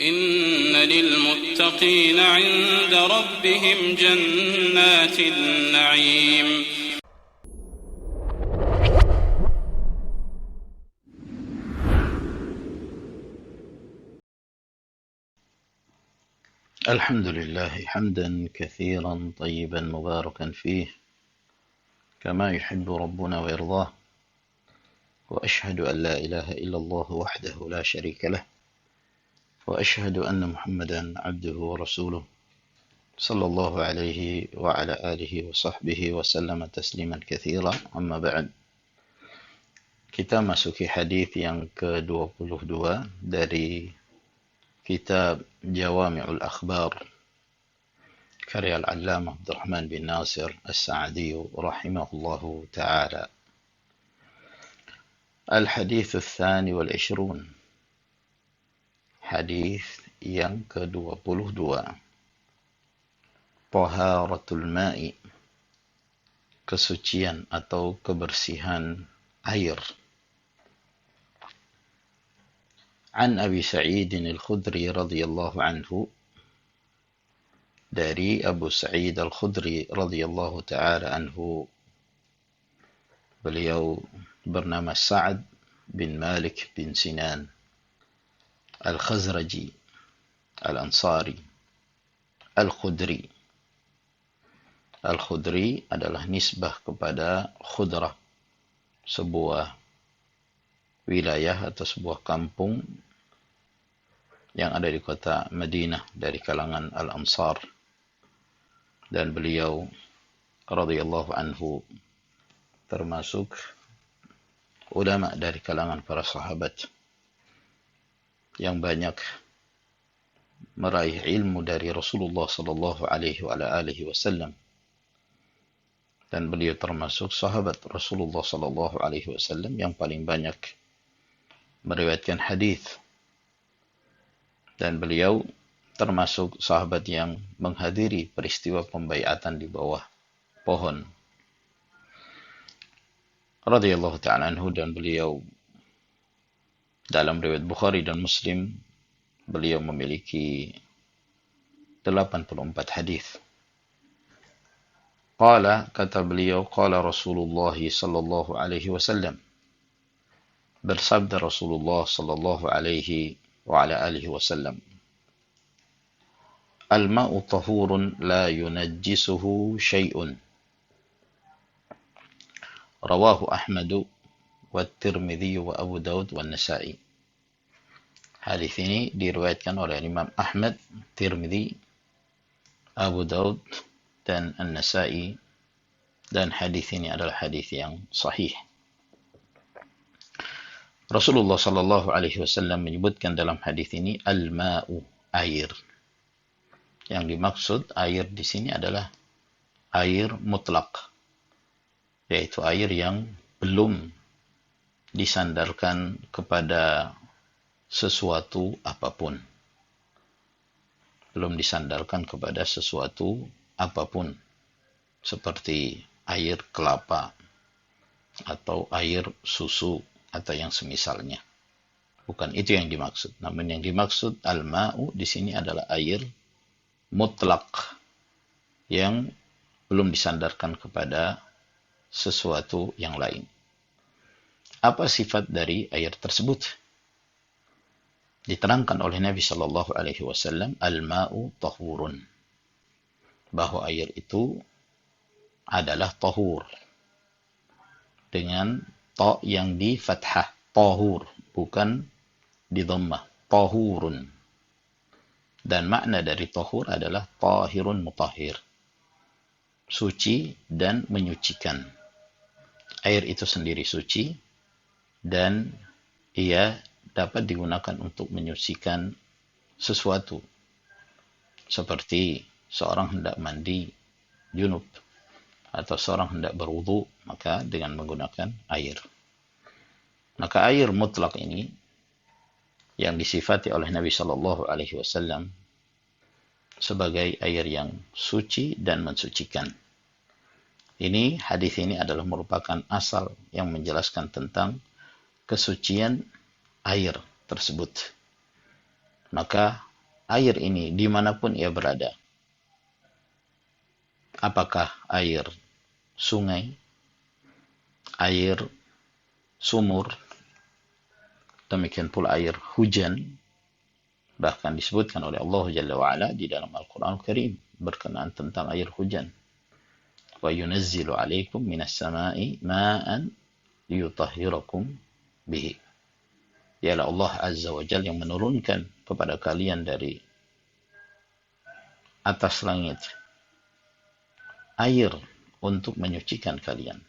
إن للمتقين عند ربهم جنات النعيم. الحمد لله حمدا كثيرا طيبا مباركا فيه كما يحب ربنا ويرضاه، وأشهد أن لا إله إلا الله وحده لا شريك له، وأشهد أن محمدا عبده ورسوله صلى الله عليه وعلى آله وصحبه وسلم تسليما كثيرا. أما بعد, kita masuki hadis yang ke-22 dari kitab Jawami'ul Akhbar karya Al-Allamah Abdurrahman bin Nasir As-Sa'di rahimahullahu ta'ala. Al-Hadith Al-Thani wal-Ishrun, hadis yang ke-22. Taharatul Ma'i, kesucian atau kebersihan air. An Abi Sa'id Al-Khudri radhiyallahu anhu, dari Abu Sa'id Al-Khudri radhiyallahu ta'ala anhu, beliau bernama Sa'ad bin Malik bin Sinan Al-Khazraji Al-Ansari Al-Khudri. Al-Khudri adalah nisbah kepada Khudrah, sebuah wilayah atau sebuah kampung yang ada di kota Madinah dari kalangan Al-Ansar. Dan beliau radhiyallahu anhu termasuk ulama dari kalangan para sahabat yang banyak meraih ilmu dari Rasulullah sallallahu alaihi wasallam. Dan beliau termasuk sahabat Rasulullah sallallahu alaihi wasallam yang paling banyak meriwayatkan hadis. Dan beliau termasuk sahabat yang menghadiri peristiwa pembaiatan di bawah pohon radhiyallahu ta'ala anhu. Dan beliau dalam riwayat Bukhari dan Muslim, beliau memiliki 84 hadis. Qala, kata beliau, qala Rasulullah sallallahu alaihi wasallam, bersabda Rasulullah sallallahu alaihi wa ala alihi wasallam, al-ma'u tahurun la yunajjisuhu syai'un. Rawahu Ahmadu wa Tirmidzi wa Abu Daud wa Nasa'i. Hadis ini diriwayatkan oleh Imam Ahmad, Tirmidzi, Abu Daud dan An-Nasa'i, dan hadis ini adalah hadis yang sahih. Rasulullah sallallahu alaihi wasallam menyebutkan dalam hadis ini al-ma'u, air. Yang dimaksud air di sini adalah air mutlak, yaitu air yang belum disandarkan kepada sesuatu apapun. Belum disandarkan kepada sesuatu apapun, seperti air kelapa atau air susu atau yang semisalnya. Bukan itu yang dimaksud. Namun yang dimaksud al-ma'u di sini adalah air mutlak yang belum disandarkan kepada sesuatu yang lain. Apa sifat dari air tersebut? Diterangkan oleh Nabi sallallahu alaihi wasallam, al-ma'u tahurun, bahwa air itu adalah tahur dengan ta yang di fathah, tahur, bukan di dhammah, tahurun. Dan makna dari tahur adalah tahirun mutahhir, suci dan menyucikan. Air itu sendiri suci dan ia dapat digunakan untuk menyucikan sesuatu. Seperti seorang hendak mandi junub atau seorang hendak berwudu, maka dengan menggunakan air. Maka air mutlak ini yang disifati oleh Nabi Shallallahu Alaihi Wasallam sebagai air yang suci dan mensucikan. Hadis ini adalah merupakan asal yang menjelaskan tentang kesucian air tersebut. Maka air ini dimanapun ia berada. Apakah air sungai, air sumur, demikian pula air hujan, bahkan disebutkan oleh Allah Jalla wa'ala di dalam Al-Quran Al-Karim berkenaan tentang air hujan. Wa yunazzilu alaikum minas sama'i ma'an liyutahhirakum bihi. Ialah Allah Azza wa Jalla yang menurunkan kepada kalian dari atas langit air untuk menyucikan kalian.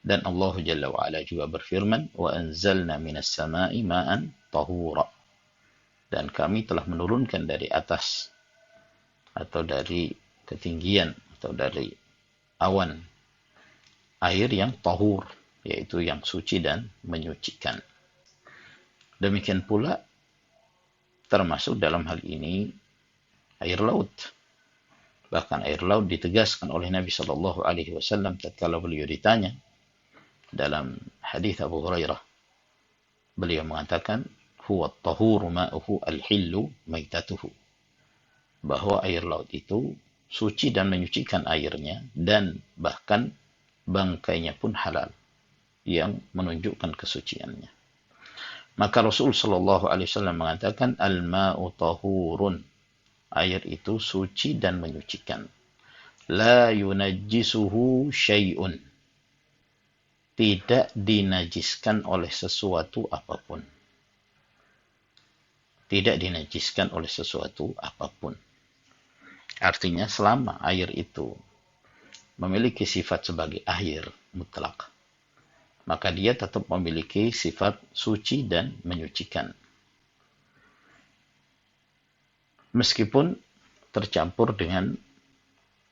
Dan Allah Jalla wa'ala juga berfirman, wa anzalna minas sama'i ma'an tahura. Dan kami telah menurunkan dari atas atau dari ketinggian atau dari awan air yang tahur, yaitu yang suci dan menyucikan. Demikian pula termasuk dalam hal ini air laut. Bahkan air laut ditegaskan oleh Nabi Shallallahu Alaihi Wasallam tatkala beliau ditanya dalam hadis Abu Hurairah. Beliau mengatakan, huwa at-tahuru ma'uhu al-hillu maitatuhu. Bahwa air laut itu suci dan menyucikan airnya, dan bahkan bangkainya pun halal, yang menunjukkan kesuciannya. Maka Rasul Shallallahu Alaihi Wasallam mengatakan, al-ma'u tahurun. Air itu suci dan menyucikan. La yunajjisuhu syai'un. Tidak dinajiskan oleh sesuatu apapun. Tidak dinajiskan oleh sesuatu apapun. Artinya selama air itu memiliki sifat sebagai air mutlak, maka dia tetap memiliki sifat suci dan menyucikan. Meskipun tercampur dengan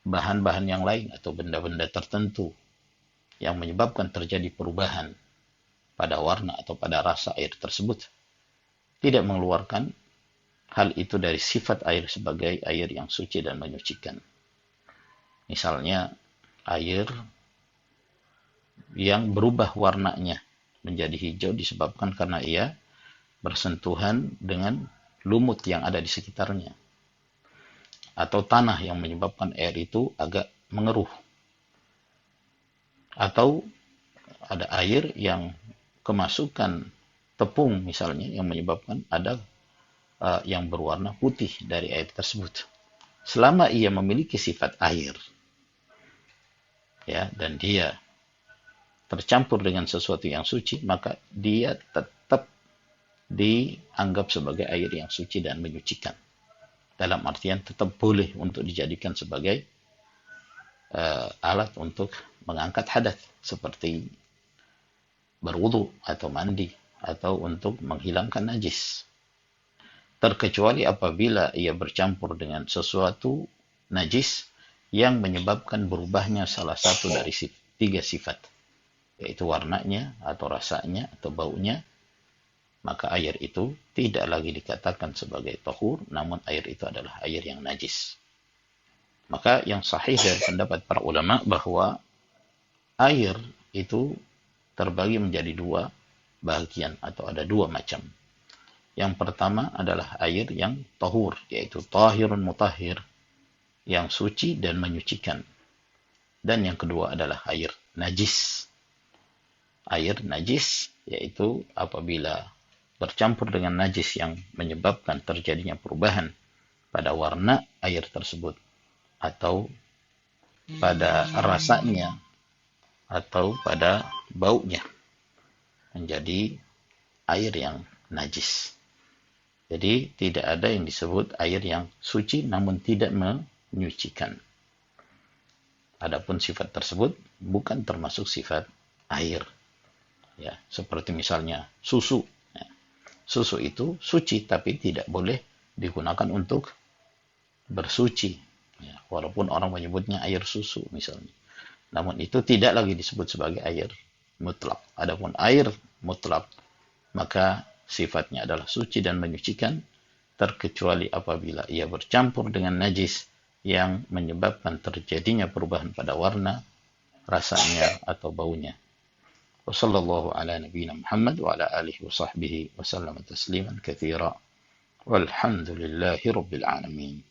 bahan-bahan yang lain atau benda-benda tertentu yang menyebabkan terjadi perubahan pada warna atau pada rasa air tersebut, tidak mengeluarkan hal itu dari sifat air sebagai air yang suci dan menyucikan. Misalnya air yang berubah warnanya menjadi hijau disebabkan karena ia bersentuhan dengan lumut yang ada di sekitarnya, atau tanah yang menyebabkan air itu agak mengeruh, atau ada air yang kemasukan tepung misalnya yang menyebabkan ada yang berwarna putih dari air tersebut. Selama ia memiliki sifat air, ya, dan dia tercampur dengan sesuatu yang suci, maka dia tetap dianggap sebagai air yang suci dan menyucikan. Dalam artian tetap boleh untuk dijadikan sebagai alat untuk mengangkat hadas, seperti berwudu atau mandi, atau untuk menghilangkan najis. Terkecuali apabila ia bercampur dengan sesuatu najis yang menyebabkan berubahnya salah satu dari tiga sifat, yaitu warnanya, atau rasanya, atau baunya, maka air itu tidak lagi dikatakan sebagai tahur, namun air itu adalah air yang najis. Maka yang sahih dari pendapat para ulama bahwa air itu terbagi menjadi dua bagian atau ada dua macam. Yang pertama adalah air yang tahur, yaitu tahirun mutahhir, yang suci dan menyucikan. Dan yang kedua adalah air najis. Air najis yaitu apabila bercampur dengan najis yang menyebabkan terjadinya perubahan pada warna air tersebut, atau pada rasanya, atau pada baunya, menjadi air yang najis. Jadi tidak ada yang disebut air yang suci namun tidak menyucikan. Adapun sifat tersebut bukan termasuk sifat air. Ya, seperti misalnya susu. Ya, susu itu suci tapi tidak boleh digunakan untuk bersuci. Ya, walaupun orang menyebutnya air susu misalnya. Namun itu tidak lagi disebut sebagai air mutlak. Adapun air mutlak, maka sifatnya adalah suci dan menyucikan, terkecuali apabila ia bercampur dengan najis yang menyebabkan terjadinya perubahan pada warna, rasanya, atau baunya. Wassallallahu ala nabiyyina Muhammad wa ala alihi wa sahbihi wa sallam tasliman katsira. Walhamdulillahi Rabbil Alamin.